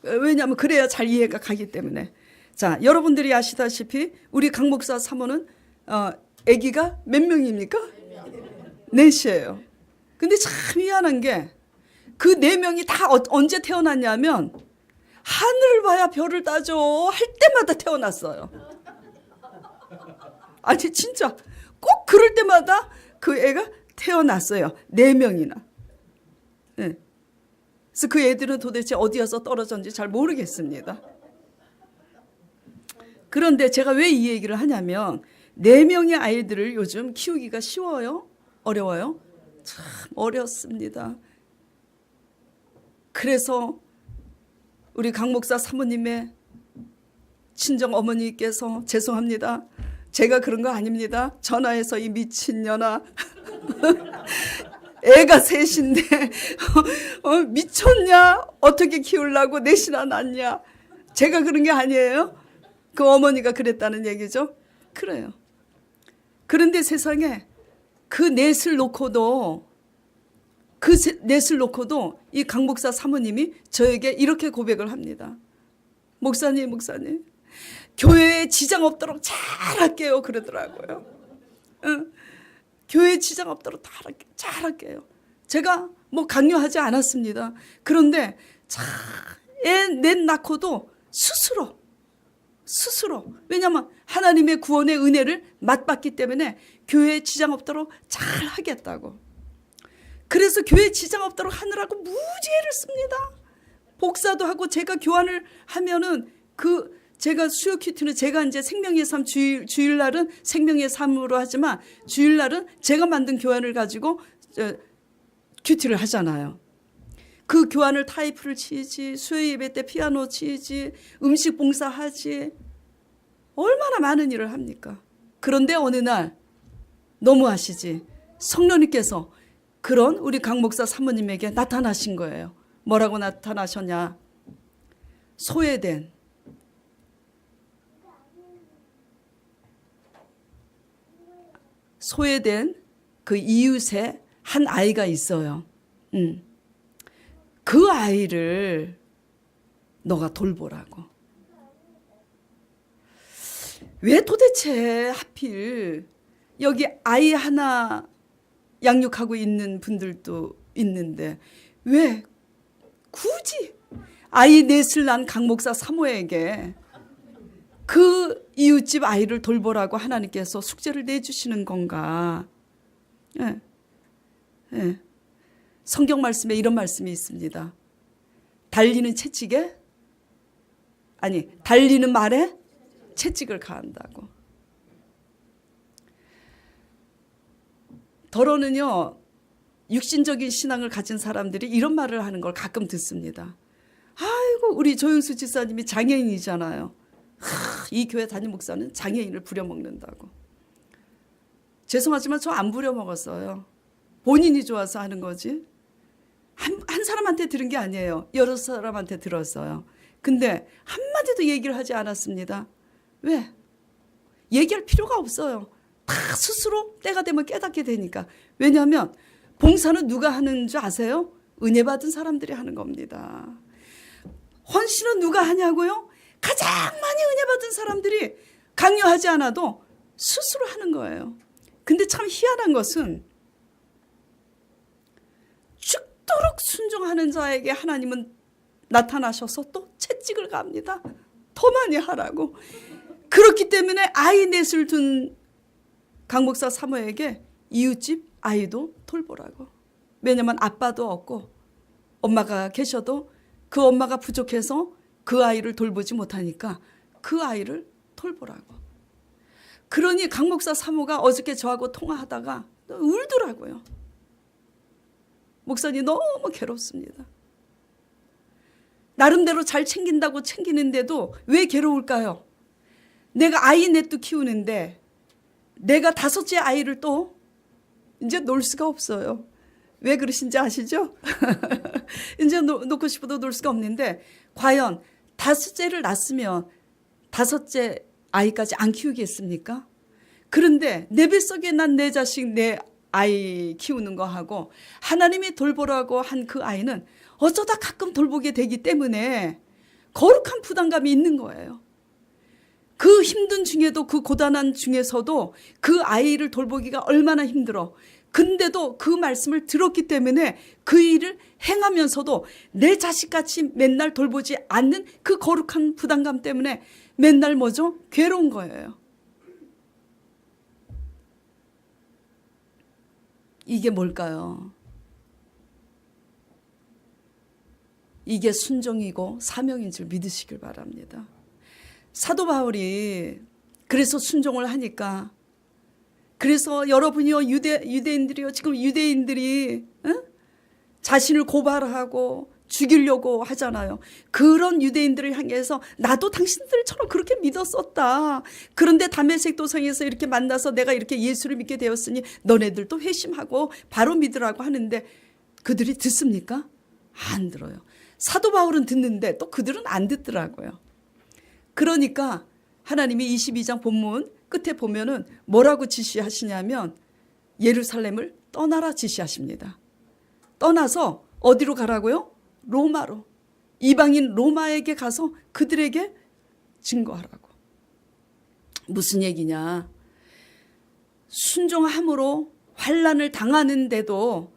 왜냐하면 그래야 잘 이해가 가기 때문에. 자, 여러분들이 아시다시피 우리 강 목사 사모는 아기가 몇 명입니까? 넷이에요. 근데 참 희한한 게 그 4명이 다 언제 태어났냐면 하늘을 봐야 별을 따져 할 때마다 태어났어요. 아니 진짜 꼭 그럴 때마다 그 애가 태어났어요. 4명이나. 네. 그래서 그 애들은 도대체 어디에서 떨어졌는지 잘 모르겠습니다. 그런데 제가 왜 이 얘기를 하냐면 4명의 아이들을 요즘 키우기가 쉬워요? 어려워요? 참 어렵습니다. 그래서 우리 강 목사 사모님의 친정 어머니께서 죄송합니다. 제가 그런 거 아닙니다. 전화해서 이 미친년아. 애가 셋인데 미쳤냐? 어떻게 키우려고 넷이나 낳냐? 제가 그런 게 아니에요. 그 어머니가 그랬다는 얘기죠. 그래요. 그런데 세상에 그 넷을 놓고도 이 강 목사 사모님이 저에게 이렇게 고백을 합니다. 목사님 교회에 지장 없도록 잘할게요 그러더라고요. 교회에 지장 없도록 잘할게요. 제가 뭐 강요하지 않았습니다. 그런데 애 넷 낳고도 스스로 스스로. 왜냐하면 하나님의 구원의 은혜를 맛봤기 때문에 교회에 지장 없도록 잘 하겠다고. 그래서 교회에 지장 없도록 하느라고 무지 애를 씁니다. 복사도 하고 제가 교환을 하면은 제가 수요 큐티는 제가 이제 생명의 삶 주일날은 생명의 삶으로 하지만 주일날은 제가 만든 교환을 가지고 큐티를 하잖아요. 그 교환을 타이프를 치지, 수요 예배 때 피아노 치지, 음식 봉사하지, 얼마나 많은 일을 합니까? 그런데 어느 날 너무하시지, 성령님께서 그런 우리 강 목사 사모님에게 나타나신 거예요. 뭐라고 나타나셨냐? 소외된 그 이웃에 한 아이가 있어요. 그 아이를 너가 돌보라고. 왜 도대체 하필 여기 아이 하나 양육하고 있는 분들도 있는데 왜 굳이 아이 넷을 낳은 강 목사 사모에게 그 이웃집 아이를 돌보라고 하나님께서 숙제를 내주시는 건가? 예. 예. 성경 말씀에 이런 말씀이 있습니다. 달리는 말에 채찍을 가한다고. 더러는요, 육신적인 신앙을 가진 사람들이 이런 말을 하는 걸 가끔 듣습니다. 아이고, 우리 조영수 집사님이 장애인이잖아요. 이 교회 담임 목사는 장애인을 부려먹는다고. 죄송하지만 저 안 부려먹었어요. 본인이 좋아서 하는 거지. 한 사람한테 들은 게 아니에요. 여러 사람한테 들었어요. 근데 한마디도 얘기를 하지 않았습니다. 왜? 얘기할 필요가 없어요. 다 스스로 때가 되면 깨닫게 되니까. 왜냐하면 봉사는 누가 하는 줄 아세요? 은혜 받은 사람들이 하는 겁니다. 헌신은 누가 하냐고요? 가장 많이 은혜 받은 사람들이 강요하지 않아도 스스로 하는 거예요. 근데 참 희한한 것은 죽도록 순종하는 자에게 하나님은 나타나셔서 또 채찍을 갑니다. 더 많이 하라고. 그렇기 때문에 아이 넷을 둔 강 목사 사모에게 이웃집 아이도 돌보라고. 왜냐면 아빠도 없고 엄마가 계셔도 그 엄마가 부족해서 그 아이를 돌보지 못하니까 그 아이를 돌보라고. 그러니 강 목사 사모가 어저께 저하고 통화하다가 울더라고요. 목사님 너무 괴롭습니다. 나름대로 잘 챙긴다고 챙기는데도 왜 괴로울까요? 내가 아이 넷도 키우는데 내가 5째 아이를 또 이제 놓을 수가 없어요. 왜 그러신지 아시죠? 이제 놓고 싶어도 놓을 수가 없는데 과연 5째를 낳았으면 5째 아이까지 안 키우겠습니까? 그런데 내 뱃속에 난 내 자식 내 아이 키우는 거 하고 하나님이 돌보라고 한 그 아이는 어쩌다 가끔 돌보게 되기 때문에 거룩한 부담감이 있는 거예요. 그 힘든 중에도 그 고단한 중에서도 그 아이를 돌보기가 얼마나 힘들어. 근데도 그 말씀을 들었기 때문에 그 일을 행하면서도 내 자식같이 맨날 돌보지 않는 그 거룩한 부담감 때문에 맨날 뭐죠? 괴로운 거예요. 이게 뭘까요? 이게 순종이고 사명인 줄 믿으시길 바랍니다. 사도 바울이 그래서 순종을 하니까, 그래서 여러분이요 유대인들이요 지금 유대인들이 자신을 고발하고 죽이려고 하잖아요. 그런 유대인들을 향해서 나도 당신들처럼 그렇게 믿었었다. 그런데 다메섹 도상에서 이렇게 만나서 내가 이렇게 예수를 믿게 되었으니 너네들도 회심하고 바로 믿으라고 하는데 그들이 듣습니까? 안 들어요. 사도 바울은 듣는데 또 그들은 안 듣더라고요. 그러니까 하나님이 22장 본문 끝에 보면은 뭐라고 지시하시냐면 예루살렘을 떠나라 지시하십니다. 떠나서 어디로 가라고요? 로마로. 이방인 로마에게 가서 그들에게 증거하라고. 무슨 얘기냐? 순종함으로 환난을 당하는데도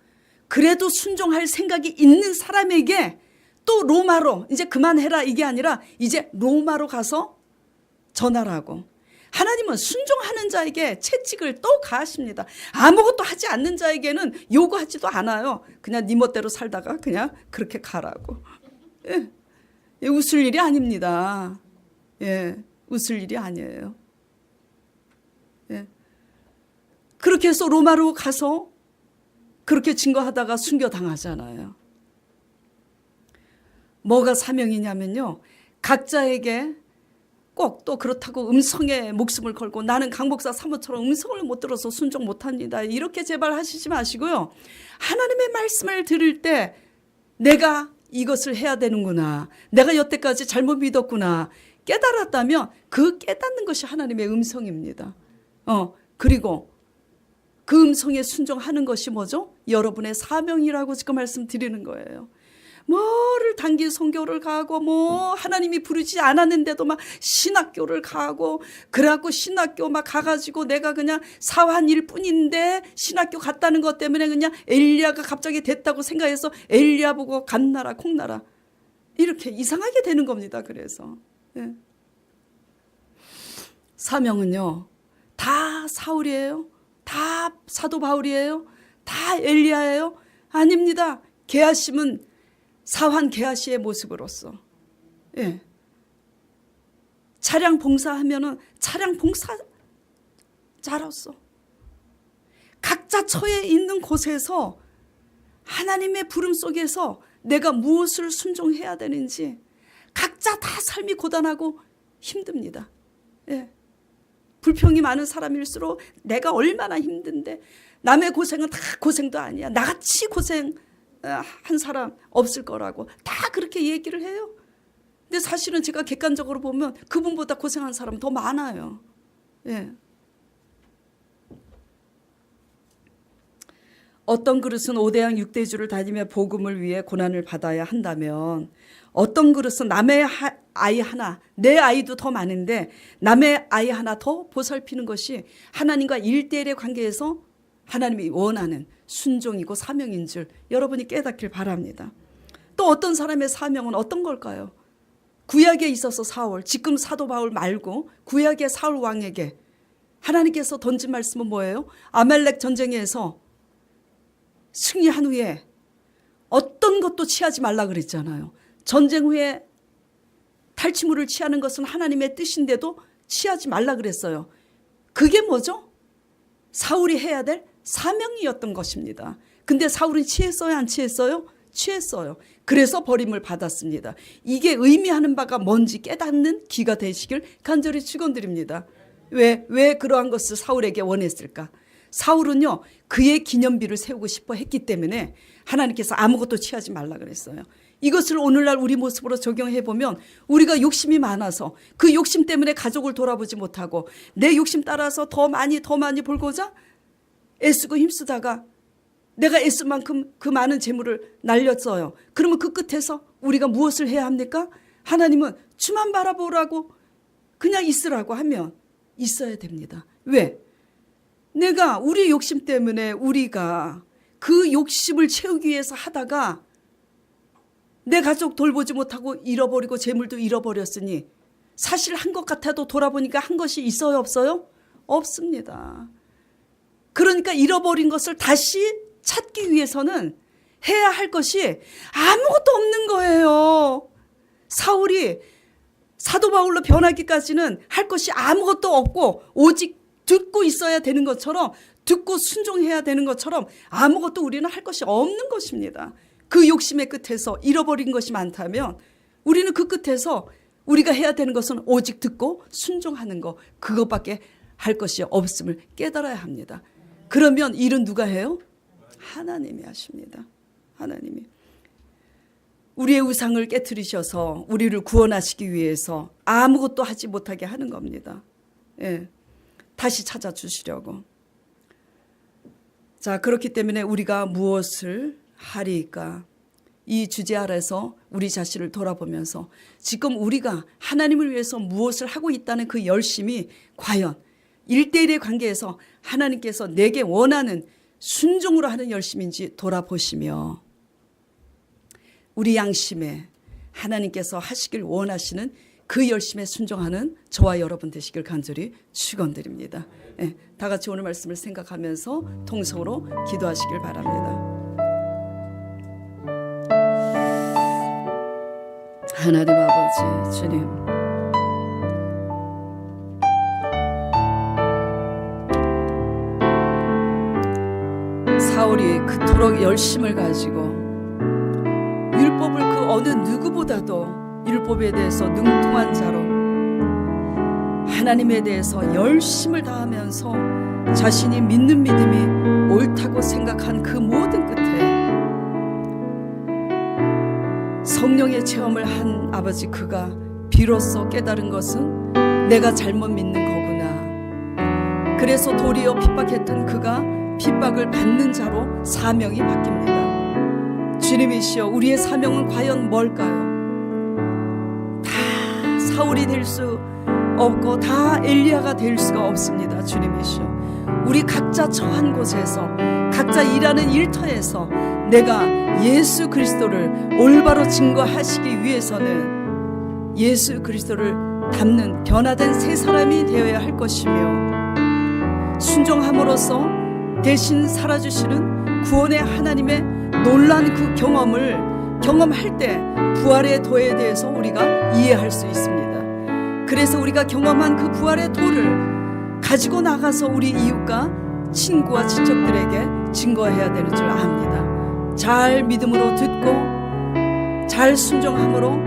그래도 순종할 생각이 있는 사람에게 또 로마로 이제 그만해라 이게 아니라 이제 로마로 가서 전하라고. 하나님은 순종하는 자에게 채찍을 또 가하십니다. 아무것도 하지 않는 자에게는 요구하지도 않아요. 그냥 네 멋대로 살다가 그냥 그렇게 가라고. 예. 웃을 일이 아닙니다. 예. 웃을 일이 아니에요. 예. 그렇게 해서 로마로 가서 그렇게 증거하다가 순교당하잖아요. 뭐가 사명이냐면요, 각자에게 꼭 또 그렇다고 음성에 목숨을 걸고 나는 강 목사 사모처럼 음성을 못 들어서 순종 못합니다, 이렇게 제발 하시지 마시고요, 하나님의 말씀을 들을 때 내가 이것을 해야 되는구나, 내가 여태까지 잘못 믿었구나 깨달았다면 그 깨닫는 것이 하나님의 음성입니다. 그리고 그 음성에 순종하는 것이 뭐죠? 여러분의 사명이라고 지금 말씀드리는 거예요. 뭐를 단기 선교를 가고 뭐 하나님이 부르지 않았는데도 막 신학교를 가고, 그래갖고 신학교 막 가가지고 내가 그냥 사환일 뿐인데 신학교 갔다는 것 때문에 그냥 엘리야가 갑자기 됐다고 생각해서 엘리야 보고 갓나라 콩나라 이렇게 이상하게 되는 겁니다. 그래서 예. 사명은요, 다 사울이에요? 다 사도 바울이에요? 다 엘리야예요? 아닙니다. 게하심은 사환 게하시의 모습으로서, 예. 차량 봉사하면은 차량 봉사자로서 각자 처해 있는 곳에서 하나님의 부름 속에서 내가 무엇을 순종해야 되는지 각자 다 삶이 고단하고 힘듭니다. 예. 불평이 많은 사람일수록 내가 얼마나 힘든데, 남의 고생은 다 고생도 아니야, 나같이 고생 한 사람 없을 거라고 다 그렇게 얘기를 해요. 근데 사실은 제가 객관적으로 보면 그분보다 고생한 사람 더 많아요. 예. 어떤 그릇은 5대양 6대주를 다니며 복음을 위해 고난을 받아야 한다면, 어떤 그릇은 남의 아이 하나, 내 아이도 더 많은데 남의 아이 하나 더 보살피는 것이 하나님과 1대1의 관계에서 하나님이 원하는 순종이고 사명인 줄 여러분이 깨닫길 바랍니다. 또 어떤 사람의 사명은 어떤 걸까요? 구약에 있어서 사울, 지금 사도 바울 말고 구약의 사울 왕에게 하나님께서 던진 말씀은 뭐예요? 아말렉 전쟁에서 승리한 후에 어떤 것도 취하지 말라 그랬잖아요. 전쟁 후에 탈취물을 취하는 것은 하나님의 뜻인데도 취하지 말라 그랬어요. 그게 뭐죠? 사울이 해야 될 사명이었던 것입니다. 근데 사울은 취했어요, 안 취했어요? 취했어요. 그래서 버림을 받았습니다. 이게 의미하는 바가 뭔지 깨닫는 기가 되시길 간절히 축원드립니다. 왜 그러한 것을 사울에게 원했을까? 사울은요, 그의 기념비를 세우고 싶어 했기 때문에 하나님께서 아무것도 취하지 말라 그랬어요. 이것을 오늘날 우리 모습으로 적용해 보면, 우리가 욕심이 많아서 그 욕심 때문에 가족을 돌아보지 못하고 내 욕심 따라서 더 많이 벌고자 애쓰고 힘쓰다가 내가 애쓴 만큼 그 많은 재물을 날렸어요. 그러면 그 끝에서 우리가 무엇을 해야 합니까? 하나님은 주만 바라보라고 그냥 있으라고 하면 있어야 됩니다. 왜? 내가 우리 욕심 때문에 우리가 그 욕심을 채우기 위해서 하다가 내 가족 돌보지 못하고 잃어버리고 재물도 잃어버렸으니, 사실 한 것 같아도 돌아보니까 한 것이 있어요, 없어요? 없습니다. 그러니까 잃어버린 것을 다시 찾기 위해서는 해야 할 것이 아무것도 없는 거예요. 사울이 사도 바울로 변하기까지는 할 것이 아무것도 없고 오직 듣고 있어야 되는 것처럼, 듣고 순종해야 되는 것처럼 아무것도 우리는 할 것이 없는 것입니다. 그 욕심의 끝에서 잃어버린 것이 많다면 우리는 그 끝에서 우리가 해야 되는 것은 오직 듣고 순종하는 것, 그것밖에 할 것이 없음을 깨달아야 합니다. 그러면 일은 누가 해요? 하나님이 하십니다. 하나님이. 우리의 우상을 깨트리셔서 우리를 구원하시기 위해서 아무것도 하지 못하게 하는 겁니다. 예. 다시 찾아주시려고. 자, 그렇기 때문에 우리가 무엇을 하리까? 이 주제 아래서 우리 자신을 돌아보면서 지금 우리가 하나님을 위해서 무엇을 하고 있다는 그 열심이 과연 1대1의 관계에서 하나님께서 내게 원하는 순종으로 하는 열심인지 돌아보시며, 우리 양심에 하나님께서 하시길 원하시는 그 열심에 순종하는 저와 여러분 되시길 간절히 축원드립니다. 예, 다 같이 오늘 말씀을 생각하면서 통성으로 기도하시길 바랍니다. 하나님 아버지 주님, 사울이 그토록 열심을 가지고 율법을 그 어느 누구보다도 율법에 대해서 능통한 자로 하나님에 대해서 열심을 다하면서 자신이 믿는 믿음이 옳다고 생각한 그 모든 끝에 성령의 체험을 한 아버지 그가 비로소 깨달은 것은 내가 잘못 믿는 거구나. 그래서 도리어 핍박했던 그가 핍박을 받는 자로 사명이 바뀝니다. 주님이시여, 우리의 사명은 과연 뭘까요? 다 사울이 될 수 없고 다 엘리야가 될 수가 없습니다. 주님이시여, 우리 각자 처한 곳에서 각자 일하는 일터에서 내가 예수 그리스도를 올바로 증거하시기 위해서는 예수 그리스도를 닮는 변화된 새 사람이 되어야 할 것이며, 순종함으로써 대신 살아주시는 구원의 하나님의 놀란 그 경험을 경험할 때 부활의 도에 대해서 우리가 이해할 수 있습니다. 그래서 우리가 경험한 그 부활의 도를 가지고 나가서 우리 이웃과 친구와 친척들에게 증거해야 되는 줄 압니다. 잘 믿음으로 듣고 잘 순종함으로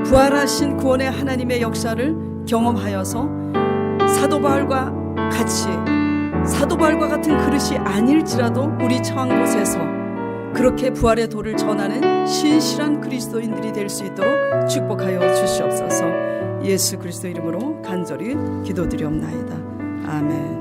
부활하신 구원의 하나님의 역사를 경험하여서 사도 바울과 같은 그릇이 아닐지라도 우리 처한 곳에서 그렇게 부활의 도를 전하는 신실한 그리스도인들이 될 수 있도록 축복하여 주시옵소서. 예수 그리스도 이름으로 간절히 기도드리옵나이다. 아멘.